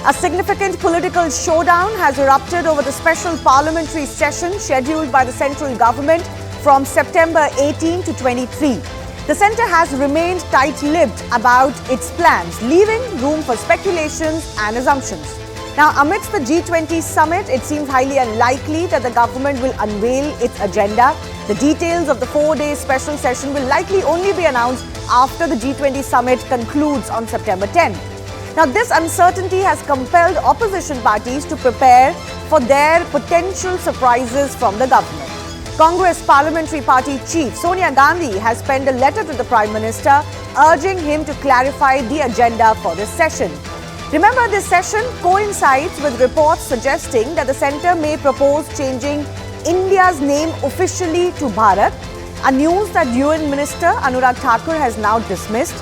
A significant political showdown has erupted over the special parliamentary session scheduled by the central government from September 18 to 23. The centre has remained tight-lipped about its plans, leaving room for speculations and assumptions. Now, amidst the G20 summit, it seems highly unlikely that the government will unveil its agenda. The details of the 4-day special session will likely only be announced after the G20 summit concludes on September 10. Now, this uncertainty has compelled opposition parties to prepare for their potential surprises from the government. Congress Parliamentary Party Chief Sonia Gandhi has penned a letter to the Prime Minister urging him to clarify the agenda for this session. Remember, this session coincides with reports suggesting that the centre may propose changing India's name officially to Bharat, a news that UN Minister Anurag Thakur has now dismissed.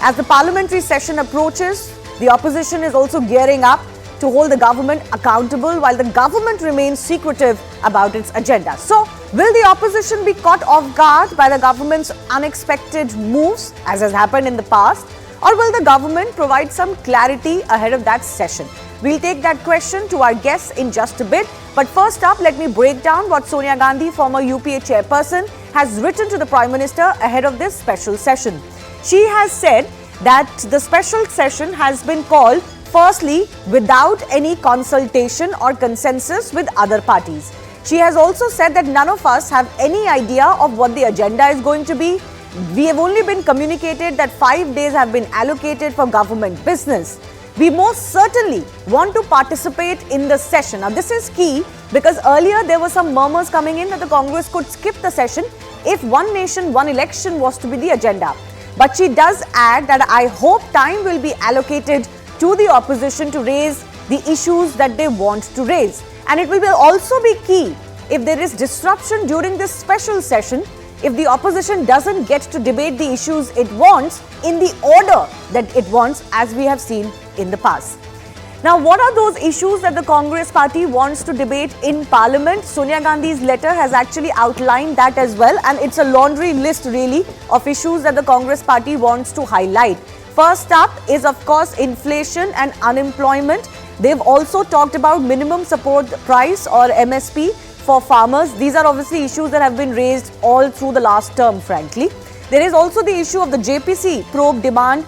As the parliamentary session approaches, the opposition is also gearing up to hold the government accountable while the government remains secretive about its agenda. So, will the opposition be caught off guard by the government's unexpected moves, as has happened in the past, or will the government provide some clarity ahead of that session? We'll take that question to our guests in just a bit. But first up, let me break down what Sonia Gandhi, former UPA chairperson, has written to the Prime Minister ahead of this special session. She has said that the special session has been called, firstly, without any consultation or consensus with other parties. She has also said that none of us have any idea of what the agenda is going to be. We have only been communicated that 5 days have been allocated for government business. We most certainly want to participate in the session. Now, this is key because earlier there were some murmurs coming in that the Congress could skip the session if one nation, one election was to be the agenda. But she does add that I hope time will be allocated to the opposition to raise the issues that they want to raise. And it will also be key if there is disruption during this special session, if the opposition doesn't get to debate the issues it wants in the order that it wants, as we have seen in the past. Now, what are those issues that the Congress party wants to debate in Parliament? Sonia Gandhi's letter has actually outlined that as well, and it's a laundry list really of issues that the Congress party wants to highlight. First up is, of course, inflation and unemployment. They've also talked about minimum support price or MSP for farmers. These are obviously issues that have been raised all through the last term, frankly. There is also the issue of the JPC probe demand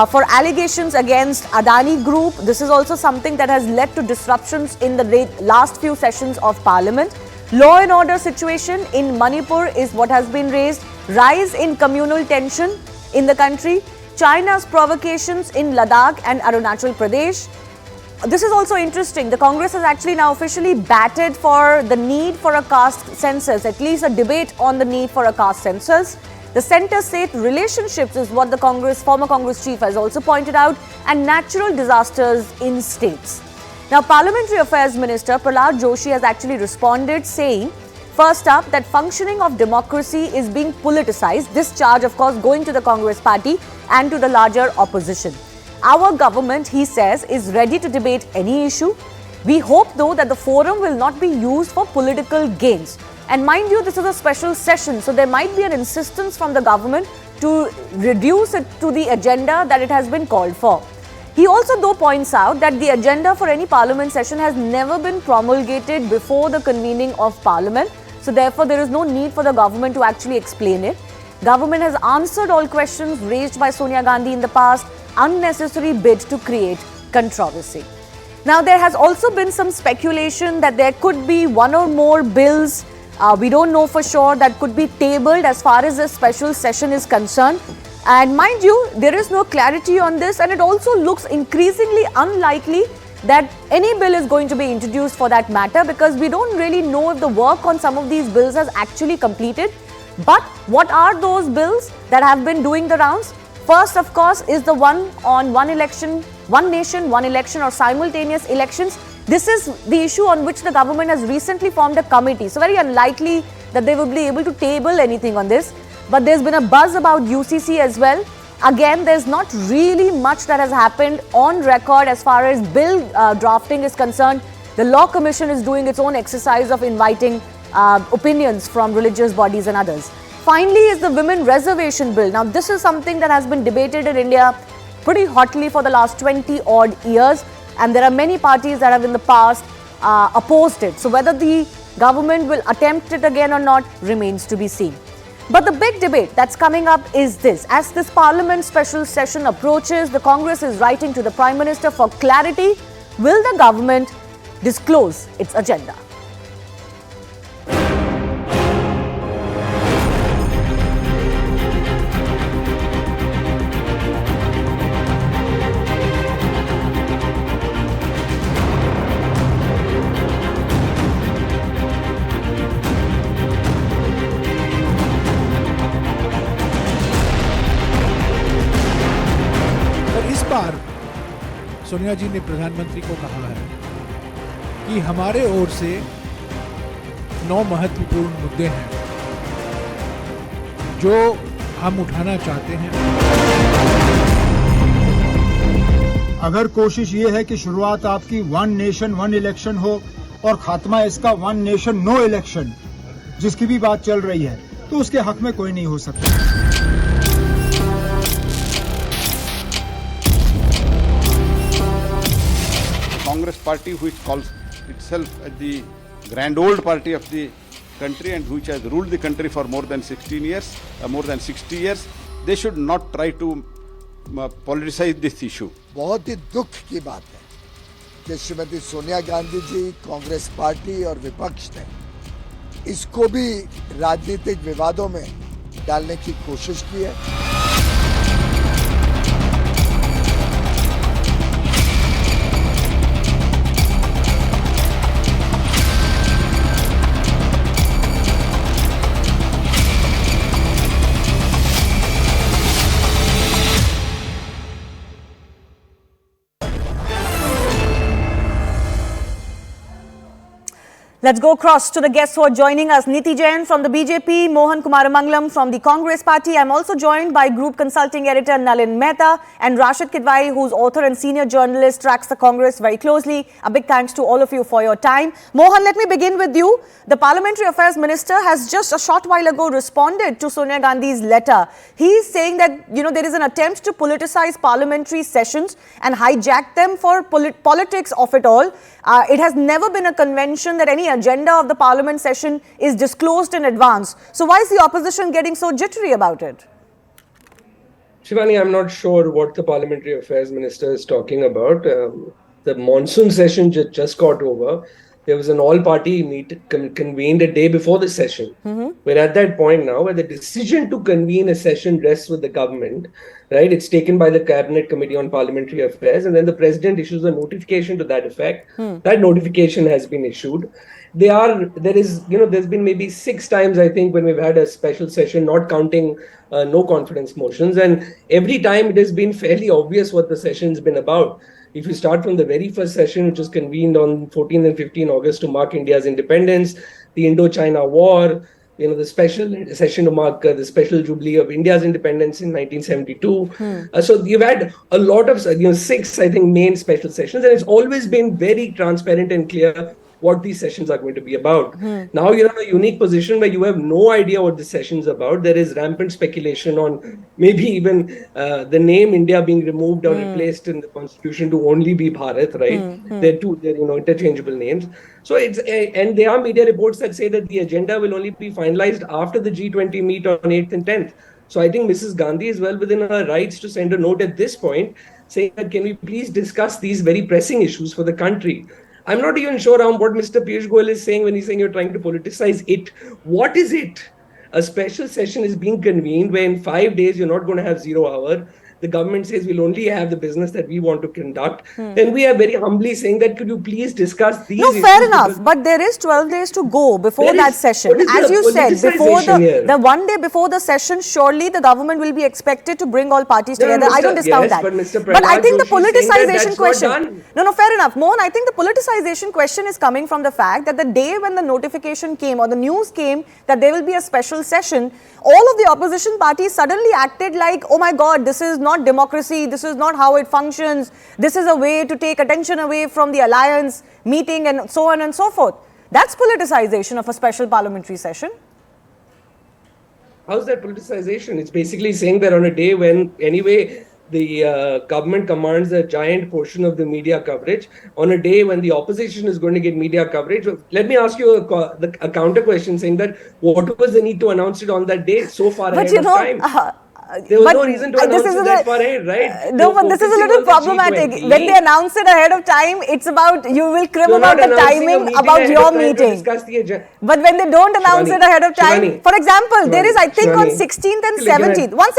for allegations against Adani Group. This is also something that has led to disruptions in the last few sessions of Parliament. Law and order situation in Manipur is what has been raised. Rise in communal tension in the country. China's provocations in Ladakh and Arunachal Pradesh. This is also interesting. The Congress has actually now officially batted for the need for a caste census, at least a debate on the need for a caste census. The centre-state relationships is what the former Congress chief has also pointed out, and natural disasters in states. Now, Parliamentary Affairs Minister Pralhad Joshi has actually responded saying, first up, that functioning of democracy is being politicized. This charge, of course, going to the Congress party and to the larger opposition. Our government, he says, is ready to debate any issue. We hope, though, that the forum will not be used for political gains. And mind you, this is a special session, so there might be an insistence from the government to reduce it to the agenda that it has been called for. He also, though, points out that the agenda for any parliament session has never been promulgated before the convening of parliament. So therefore, there is no need for the government to actually explain it. Government has answered all questions raised by Sonia Gandhi in the past. Unnecessary bid to create controversy. Now, there has also been some speculation that there could be one or more bills, we don't know for sure, that could be tabled as far as this special session is concerned. And mind you, there is no clarity on this, and it also looks increasingly unlikely that any bill is going to be introduced for that matter, because we don't really know if the work on some of these bills has actually completed. But what are those bills that have been doing the rounds? First, of course, is the one on one election, one nation, one election, or simultaneous elections. This is the issue on which the government has recently formed a committee. So very unlikely that they will be able to table anything on this. But there's been a buzz about UCC as well. Again, there's not really much that has happened on record as far as bill drafting is concerned. The Law Commission is doing its own exercise of inviting opinions from religious bodies and others. Finally is the Women Reservation Bill. Now, this is something that has been debated in India pretty hotly for the last 20 odd years. and there are many parties that have in the past opposed it. So whether the government will attempt it again or not remains to be seen. But the big debate that's coming up is this. As this Parliament special session approaches, the Congress is writing to the Prime Minister for clarity. Will the government disclose its agenda? Sonia जी ने प्रधानमंत्री को कहा है कि हमारे ओर से 9 महत्वपूर्ण मुद्दे हैं जो हम उठाना चाहते हैं। अगर कोशिश ये है कि शुरुआत आपकी 1 नेशन 1 इलेक्शन हो और खात्मा इसका 1 नेशन नो इलेक्शन जिसकी भी बात चल रही है, तो उसके हक में कोई नहीं हो सकता। Congress party, which calls itself the grand old party of the country and which has ruled the country for more than 16 years, more than 60 years, they should not try to politicize this issue. बहुत ही दुख की बात है कि Shrimati Sonia Gandhi ji, Congress party और विपक्ष ने इसको भी राजनीतिक विवादों में डालने की कोशिश की है। Let's go across to the guests who are joining us. Niti Jain from the BJP, Mohan Kumaramangalam from the Congress Party. I'm also joined by Group Consulting Editor Nalin Mehta and Rashid Kidwai, who's author and senior journalist, tracks the Congress very closely. A big thanks to all of you for your time. Mohan, let me begin with you. The Parliamentary Affairs Minister has just a short while ago responded to Sonia Gandhi's letter. He's saying that, there is an attempt to politicize parliamentary sessions and hijack them for politics of it all. It has never been a convention that any agenda of the parliament session is disclosed in advance. So why is the opposition getting so jittery about it? Shivani, I'm not sure what the Parliamentary Affairs Minister is talking about. The monsoon session just got over. There was an all-party meeting convened a day before the session. We're at that point now where the decision to convene a session rests with the government, right? It's taken by the Cabinet Committee on Parliamentary Affairs, and then the President issues a notification to that effect. That notification has been issued. There's been maybe 6 times, I think, when we've had a special session, not counting no confidence motions. And every time it has been fairly obvious what the session's been about. If you start from the very first session, which was convened on 14 and 15 August to mark India's independence, the Indo-China War, the special session to mark the special jubilee of India's independence in 1972. So you've had a lot of, 6, I think, main special sessions, and it's always been very transparent and clear what these sessions are going to be about. Now you're in a unique position where you have no idea what the session's about. There is rampant speculation on maybe even the name India being removed or replaced in the constitution to only be Bharat, right? They're interchangeable names. So and there are media reports that say that the agenda will only be finalized after the G20 meet on 8th and 10th. So I think Mrs. Gandhi is well within her rights to send a note at this point saying that can we please discuss these very pressing issues for the country. I'm not even sure on what Mr. Piyush Goyal is saying when he's saying you're trying to politicize it. What is it? A special session is being convened where in 5 days you're not going to have 0 hour. The government says we'll only have the business that we want to conduct. Then we are very humbly saying that could you please discuss these issues? No, fair enough. But there is 12 days to go before that session. As you said, before the 1 day before the session, surely the government will be expected to bring all parties together. I don't discount that. But I think the politicization question... No, fair enough. Mohan, I think the politicization question is coming from the fact that the day when the notification came or the news came that there will be a special session, all of the opposition parties suddenly acted like, oh my God, this is not democracy, this is not how it functions, this is a way to take attention away from the alliance meeting and so on and so forth. That's politicization of a special parliamentary session. How's that politicization? It's basically saying that on a day when anyway the government commands a giant portion of the media coverage on a day when the opposition is going to get media coverage. Let me ask you a counter question saying that what was the need to announce it on that day so far But ahead of time? There was no reason to announce it that far ahead, right? No, but this is a little problematic. When they announce it ahead of time, it's about, you will crib about the timing about your meeting. But when they don't announce it ahead of time, for example, there is, I think, on 16th and 17th. One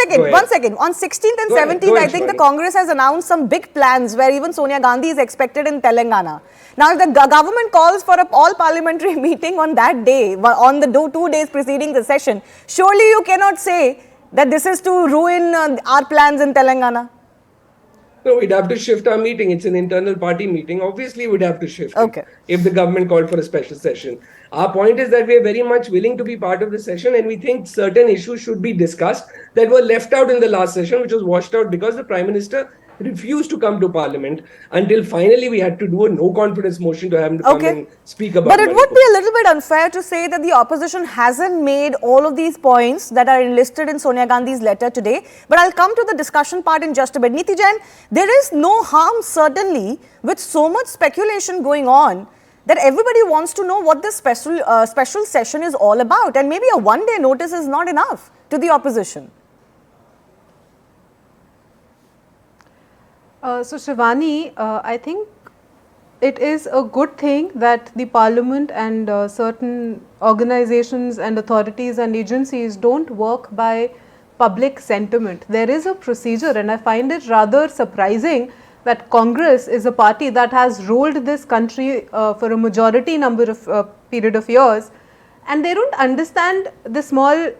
second. On 16th and 17th, I think the Congress has announced some big plans where even Sonia Gandhi is expected in Telangana. Now, if the government calls for an all-parliamentary meeting on that day, on the 2 days preceding the session, surely you cannot say that this is to ruin our plans in Telangana? No, we'd have to shift our meeting. It's an internal party meeting. Obviously, we'd have to shift it if the government called for a special session. Our point is that we are very much willing to be part of the session, and we think certain issues should be discussed that were left out in the last session, which was washed out because the Prime Minister refused to come to Parliament until finally we had to do a no-confidence motion to have him to come and speak about it. But it would be a little bit unfair to say that the opposition hasn't made all of these points that are enlisted in Sonia Gandhi's letter today. But I'll come to the discussion part in just a bit. Neeti Jain, there is no harm certainly with so much speculation going on that everybody wants to know what this special session is all about. And maybe a one-day notice is not enough to the opposition. So Shivani, I think it is a good thing that the Parliament and certain organizations and authorities and agencies don't work by public sentiment. There is a procedure, and I find it rather surprising that Congress is a party that has ruled this country for a majority number of period of years, and they don't understand the small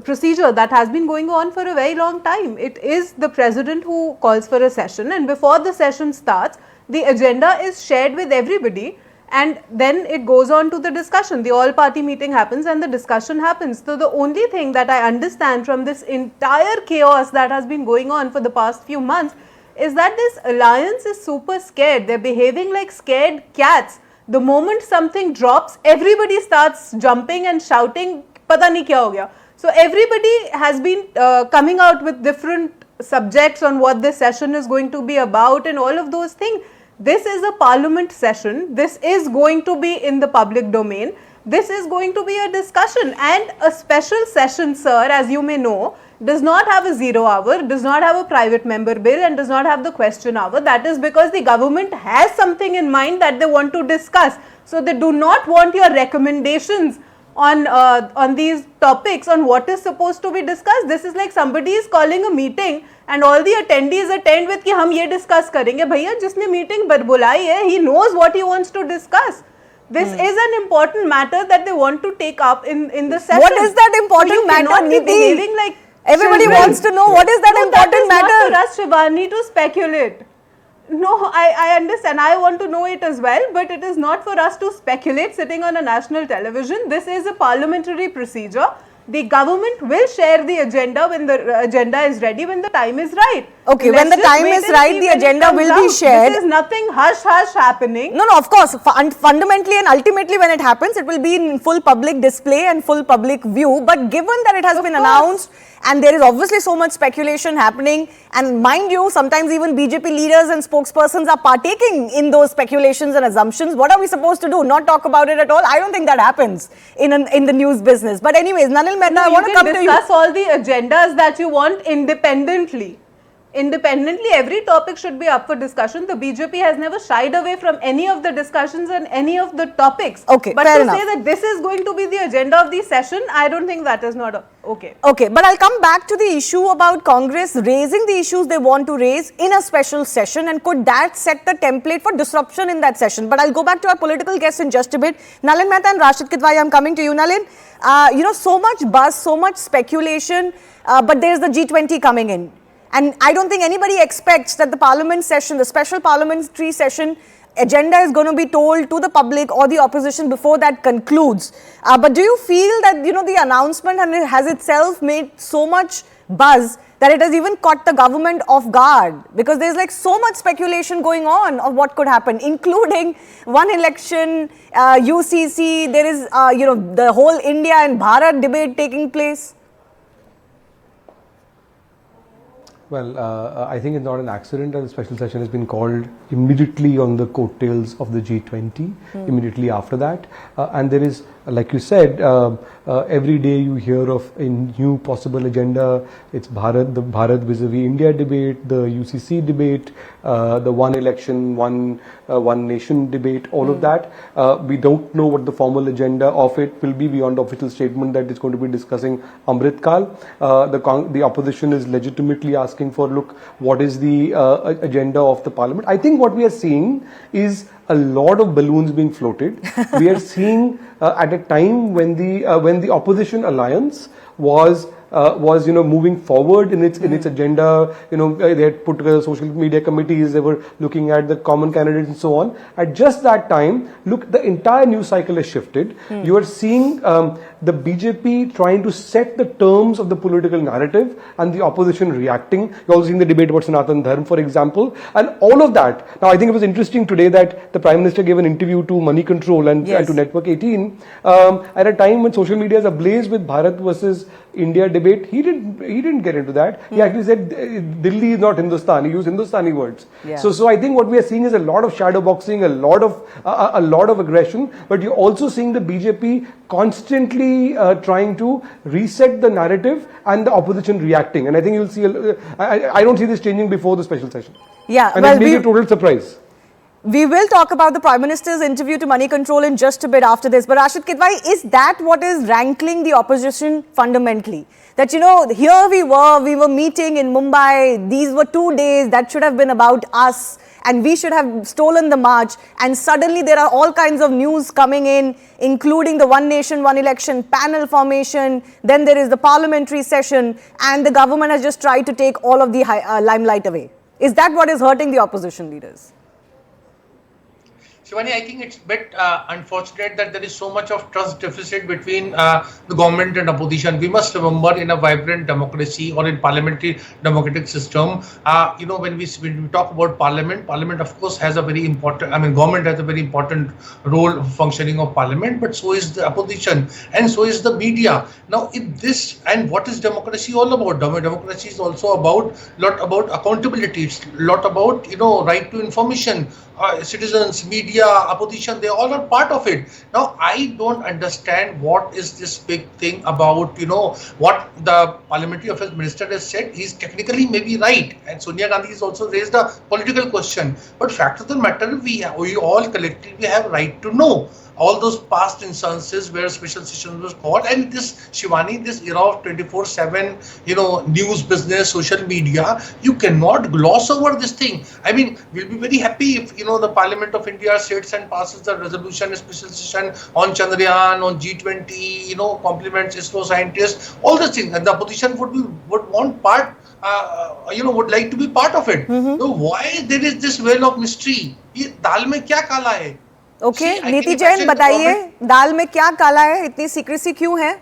procedure that has been going on for a very long time. It is the president who calls for a session, and before the session starts, the agenda is shared with everybody, and then it goes on to the discussion. The all-party meeting happens and the discussion happens. So the only thing that I understand from this entire chaos that has been going on for the past few months is that this alliance is super scared. They're behaving like scared cats. The moment something drops, everybody starts jumping and shouting, "Pata nahi kya ho gaya." So everybody has been coming out with different subjects on what this session is going to be about and all of those things. This is a parliament session. This is going to be in the public domain. This is going to be a discussion, and a special session, sir, as you may know, does not have a 0 hour, does not have a private member bill, and does not have the question hour. That is because the government has something in mind that they want to discuss. So they do not want your recommendations on these topics, on what is supposed to be discussed. This is like somebody is calling a meeting and all the attendees attend with कि हम ये discuss करेंगे. भैया जिसने meeting बुलाई है, he knows what he wants to discuss. This is an important matter that they want to take up in the session. What is that important matter, Neeti? Like everybody wants to know what is that important matter. That is not for us, Shivani, to speculate. No, I understand. I want to know it as well, but it is not for us to speculate sitting on a national television. This is a parliamentary procedure. The government will share the agenda when the agenda is ready, when the time is right. Okay, when the time is right, the agenda will be shared. This is nothing hush-hush happening. No, of course. Fundamentally and ultimately when it happens, it will be in full public display and full public view. But given that it has been announced and there is obviously so much speculation happening, and mind you, sometimes even BJP leaders and spokespersons are partaking in those speculations and assumptions. What are we supposed to do? Not talk about it at all? I don't think that happens in the news business. But anyways, Nanil Mehta, I want to come to you. You can discuss all the agendas that you want independently. Independently, every topic should be up for discussion. The BJP has never shied away from any of the discussions and any of the topics. Okay, but fair to enough. say that this is going to be the agenda of the session, I don't think that is not okay. Okay, but I'll come back to the issue about Congress raising the issues they want to raise in a special session, and could that set the template for disruption in that session? But I'll go back to our political guests in just a bit. Nalin Mehta and Rashid Kitwai, I'm coming to you. Nalin, so much buzz, so much speculation, but there's the G20 coming in. And I don't think anybody expects that the parliament session, the special parliamentary session agenda is going to be told to the public or the opposition before that concludes. But do you feel that, the announcement has itself made so much buzz that it has even caught the government off guard? Because there's like so much speculation going on of what could happen, including one election, UCC, there is, the whole India and Bharat debate taking place. Well, I think it's not an accident that the special session has been called immediately on the coattails of the G20, immediately after that. And there is, like you said, every day you hear of a new possible agenda. It's Bharat, the Bharat vis-a-vis India debate, the UCC debate, the one election, one nation debate, all of that. We don't know what the formal agenda of it will be beyond the official statement that it's going to be discussing Amrit Kal. The opposition is legitimately asking for, look, what is the agenda of the parliament? I think what we are seeing is a lot of balloons being floated. We are seeing at a time when the opposition alliance was moving forward in its agenda. They had put together social media committees. They were looking at the common candidates and so on. At just that time, look, the entire news cycle has shifted. You are seeing the BJP trying to set the terms of the political narrative and the opposition reacting. You're also seeing the debate about Sanatan Dharm, for example, and all of that. Now, I think it was interesting today that the Prime Minister gave an interview to Money Control and to Network 18 at a time when social media is ablaze with Bharat versus India debate. He didn't get into that. He actually said Delhi is not Hindustan. He used Hindustani words. So I think what we are seeing is a lot of shadow boxing, a lot of aggression. But you're also seeing the BJP constantly trying to reset the narrative and the opposition reacting. And I think you'll see. I don't see this changing before the special session. Yeah, and it'll be a total surprise. We will talk about the Prime Minister's interview to Money Control in just a bit after this. But Rashid Kidwai, is that what is rankling the opposition fundamentally? That, here we were meeting in Mumbai, these were 2 days that should have been about us and we should have stolen the march, and suddenly there are all kinds of news coming in, including the One Nation, One Election panel formation, then there is the parliamentary session, and the government has just tried to take all of the limelight away. Is that what is hurting the opposition leaders? Shivani, I think it's a bit unfortunate that there is so much of trust deficit between the government and opposition. We must remember, in a vibrant democracy or in parliamentary democratic system, when we talk about parliament of course has a very important, government has a very important role of functioning of parliament, but so is the opposition and so is the media. Now, what is democracy all about? Democracy is also lot about accountability. It's a lot about, right to information. Citizens, media, opposition, they all are part of it. Now, I don't understand what is this big thing about, what the Parliamentary Affairs Minister has said. He's technically maybe right, and Sonia Gandhi has also raised a political question. But fact of the matter, we all collectively have right to know all those past instances where special sessions was called, and this, Shivani, this era of 24/7, news business, social media, you cannot gloss over this thing. We'll be very happy if, the Parliament of India sits and passes the resolution, a special session on Chandrayaan, on G20, compliments ISRO scientists, all these things, and the opposition would want part, would like to be part of it. So why there is this veil of mystery? ये दाल में क्या काला है? Okay, नीति जैन बताइए, दाल में क्या काला है, इतनी सीक्रेसी क्यों है?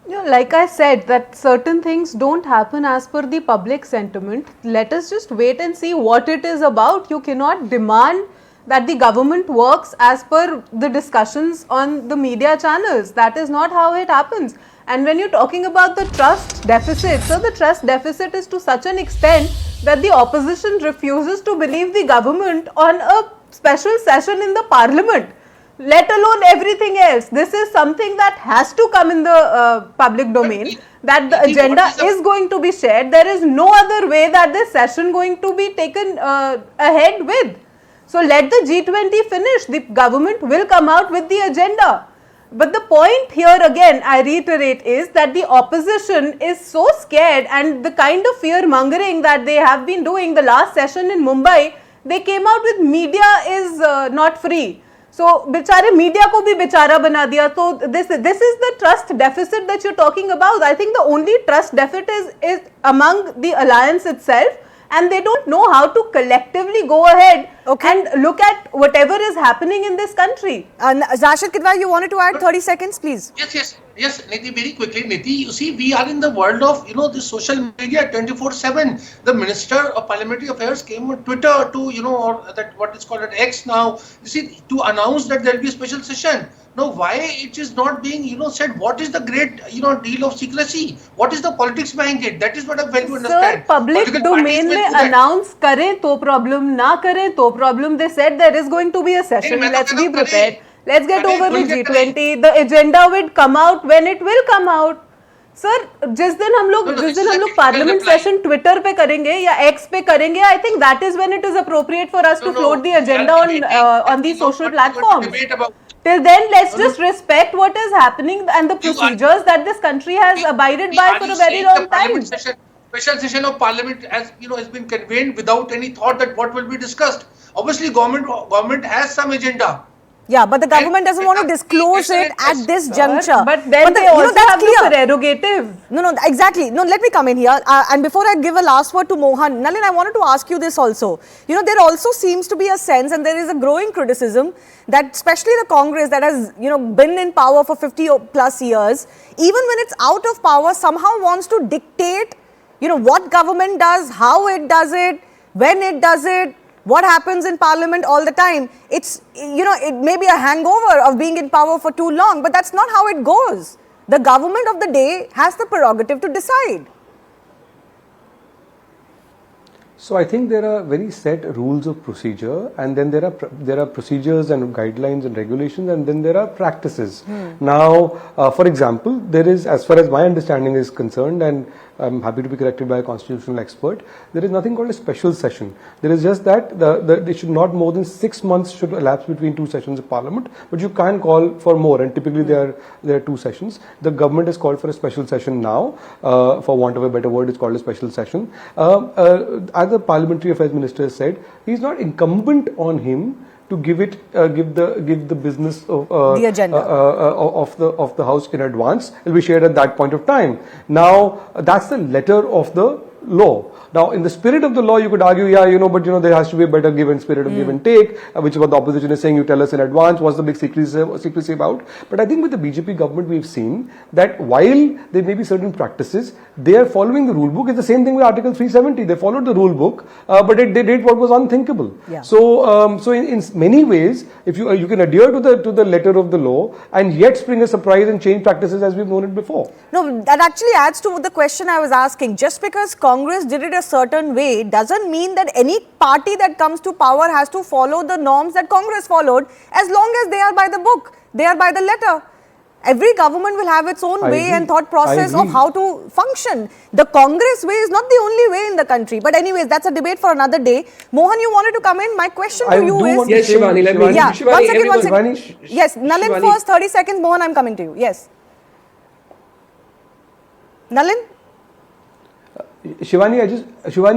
Like I said, that certain things don't happen as per the public sentiment. Let us just wait and see what it is about. You cannot demand that the government works as per the discussions on the media channels. That is not how it happens. And when you're talking about the trust deficit, so the trust deficit is to such an extent that the opposition refuses to believe the government on a special session in the parliament, let alone everything else. This is something that has to come in the public domain, that the agenda is going to be shared. There is no other way that this session going to be taken ahead with. So let the G20 finish. The government will come out with the agenda. But the point here again, I reiterate, is that the opposition is so scared, and the kind of fear mongering that they have been doing the last session in Mumbai, they came out with media is not free. So, बेचारे media को भी बेचारा बना दिया. So, this is the trust deficit that you're talking about. I think the only trust deficit is among the alliance itself, and they don't know how to collectively go ahead and look at whatever is happening in this country. Rashid Kidwai, you wanted to add 30 seconds, please? Yes, Niti, very quickly. Niti, you see, we are in the world of, this social media 24/7. The Minister of Parliamentary Affairs came on Twitter to, or that what is called an X now, you see, to announce that there will be a special session. Now, why it is not being, said? What is the great, deal of secrecy? What is the politics behind it? That is what I fail to understand. Sir, public Political domain parties में will do that. announce करें तो problem, ना करें तो problem. They said there is going to be a session. मैं तो Let's कहता be हूँ prepared. करें. Let's get करें, over खुल with के G20. The agenda will come out when it will come out. Sir जिस दिन हम लोग पार्लियामेंट सेशन ट्विटर पे करेंगे या एक्स पे करेंगे, I think that is when it is appropriate for us to float the agenda on the social platforms. Till then, let's just respect what is happening and the procedures that this country has abided by for a very long time. Special session of parliament has been convened without any thought that what will be discussed. Obviously, government has some agenda. Yeah, but the government doesn't want to disclose it at this juncture. But then they also have the prerogative. No, exactly. No, let me come in here. And before I give a last word to Mohan, Nalin, I wanted to ask you this also. There also seems to be a sense, and there is a growing criticism, that especially the Congress that has, been in power for 50 plus years, even when it's out of power, somehow wants to dictate, what government does, how it does it, when it does it, what happens in parliament all the time. It's, it may be a hangover of being in power for too long, but that's not how it goes. The government of the day has the prerogative to decide. So I think there are very set rules of procedure, and then there are procedures and guidelines and regulations, and then there are practices. Now, for example, there is, as far as my understanding is concerned, and I'm happy to be corrected by a constitutional expert, there is nothing called a special session. There is just that it should not more than 6 months should elapse between two sessions of parliament, but you can call for more, and typically there are two sessions. The government has called for a special session now, for want of a better word, it's called a special session. As the Parliamentary Affairs Minister said, he's not incumbent on him to give the business of the agenda of the House in advance. It will be shared at that point of time. Now that's the letter of the law. Now, in the spirit of the law, you could argue, but there has to be a better spirit of give and take, which is what the opposition is saying. You tell us in advance, what's the big secrecy about? But I think with the BJP government, we've seen that while there may be certain practices, they are following the rule book. It's the same thing with Article 370. They followed the rule book, but they did what was unthinkable. Yeah. So in many ways, if you can adhere to the letter of the law and yet spring a surprise and change practices as we've known it before. No, that actually adds to the question I was asking. Just because Congress did it a certain way doesn't mean that any party that comes to power has to follow the norms that Congress followed, as long as they are by the book, they are by the letter. Every government will have its own way and thought process of how to function. The Congress way is not the only way in the country. But anyways, that's a debate for another day. Mohan, you wanted to come in. My question to you is... Yes, Shivani, let me... Yeah, Shivani, one second. Yes, Nalin Shivani. first, 30 seconds. Mohan, I'm coming to you. Yes. Nalin? Shivani,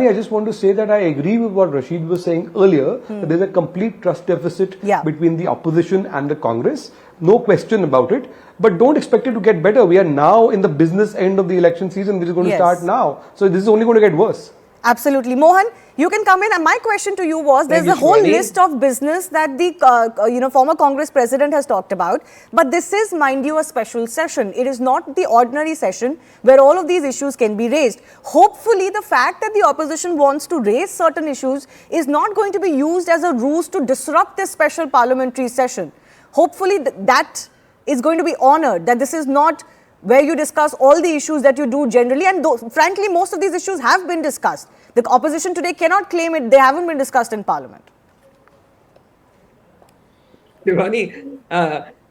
I just want to say that I agree with what Rashid was saying earlier, that there's a complete trust deficit between the opposition and the Congress. No question about it. But don't expect it to get better. We are now in the business end of the election season, which is going to start now. So this is only going to get worse. Absolutely. Mohan, you can come in. And my question to you was, there's a whole list of business that the former Congress president has talked about. But this is, mind you, a special session. It is not the ordinary session where all of these issues can be raised. Hopefully, the fact that the opposition wants to raise certain issues is not going to be used as a ruse to disrupt this special parliamentary session. Hopefully, that is going to be honored, that this is not where you discuss all the issues that you do generally, and frankly, most of these issues have been discussed. The opposition today cannot claim it, they haven't been discussed in parliament. Shivani,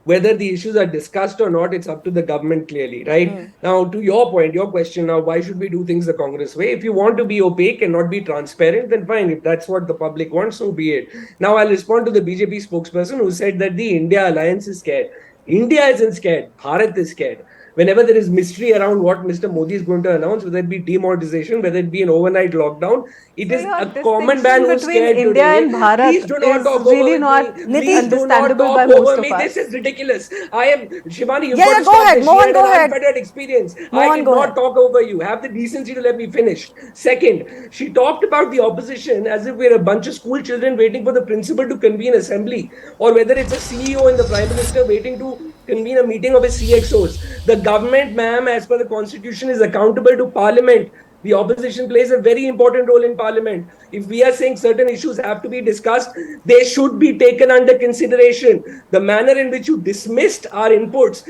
whether the issues are discussed or not, it's up to the government clearly, right? Now, to your point, your question now, why should we do things the Congress way? If you want to be opaque and not be transparent, then fine. If that's what the public wants, so be it. Now, I'll respond to the BJP spokesperson who said that the India alliance is scared. India isn't scared. Bharat is scared. Whenever there is mystery around what Mr. Modi is going to announce, whether it be demonetization, whether it be an overnight lockdown, it is a common man who's scared India today. and Bharat Please do not talk really over not me. Please do not understandable talk by over most me. of us. This is ridiculous. I am Shivani. You've Yeah, got to go stop ahead. this. Mohan, She had go an ahead. unfettered experience. Mohan, I did go not ahead. talk over you. Have the decency to let me finish. Second, she talked about the opposition as if we're a bunch of school children waiting for the principal to convene assembly, or whether it's a CEO and the Prime Minister waiting to convene a meeting of his CXOs. The government, ma'am, as per the Constitution, is accountable to Parliament. The opposition plays a very important role in parliament. If we are saying certain issues have to be discussed, they should be taken under consideration. The manner in which you dismissed our inputs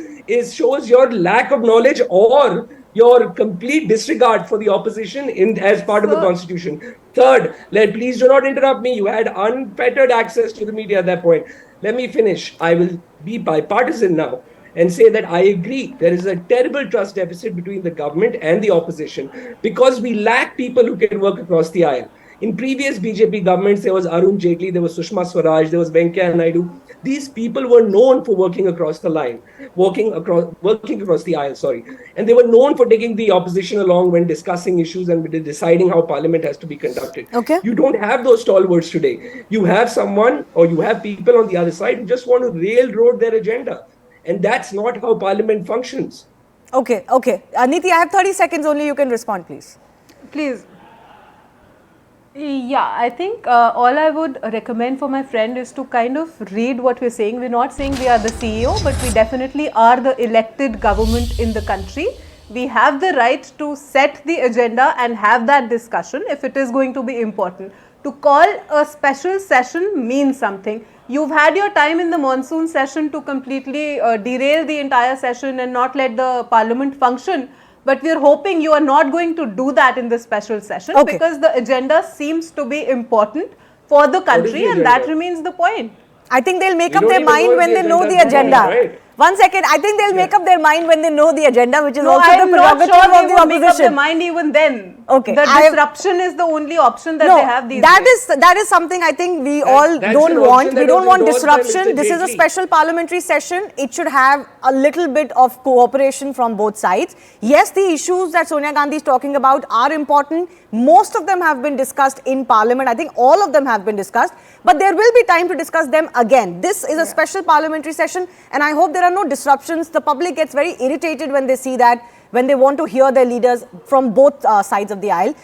shows your lack of knowledge or your complete disregard for the opposition as part of the constitution. Third, please do not interrupt me. You had unfettered access to the media at that point. Let me finish. I will be bipartisan now and say that I agree there is a terrible trust deficit between the government and the opposition because we lack people who can work across the aisle. In previous BJP governments, there was Arun Jaitley, there was Sushma Swaraj, there was Venkaiah Naidu. These people were known for working across the line, working across the aisle, and they were known for taking the opposition along when discussing issues and deciding how parliament has to be conducted. Okay. You don't have those stalwarts today. You have someone or you have people on the other side who just want to railroad their agenda. And that's not how parliament functions. Okay. Niti, I have 30 seconds only. You can respond, please. Please. Yeah, I think all I would recommend for my friend is to kind of read what we're saying. We're not saying we are the CEO, but we definitely are the elected government in the country. We have the right to set the agenda and have that discussion if it is going to be important. To call a special session means something. You've had your time in the monsoon session to completely derail the entire session and not let the parliament function. But we're hoping you are not going to do that in this special session because the agenda seems to be important for the country and that remains the point. I think they'll make up their mind when they know the agenda. Right. 1 second. I think they'll make up their mind when they know the agenda, which is also I the am not prerogative sure of they the will make up their opposition. mind even then. Okay. The disruption is the only option that they have these days. That is something I think we all don't want. We don't want disruption. This is a special parliamentary session. It should have a little bit of cooperation from both sides. Yes, the issues that Sonia Gandhi is talking about are important. Most of them have been discussed in parliament. I think all of them have been discussed. But there will be time to discuss them again. This is a special parliamentary session and I hope there are no disruptions. The public gets very irritated when they see that, when they want to hear their leaders from both sides of the aisle.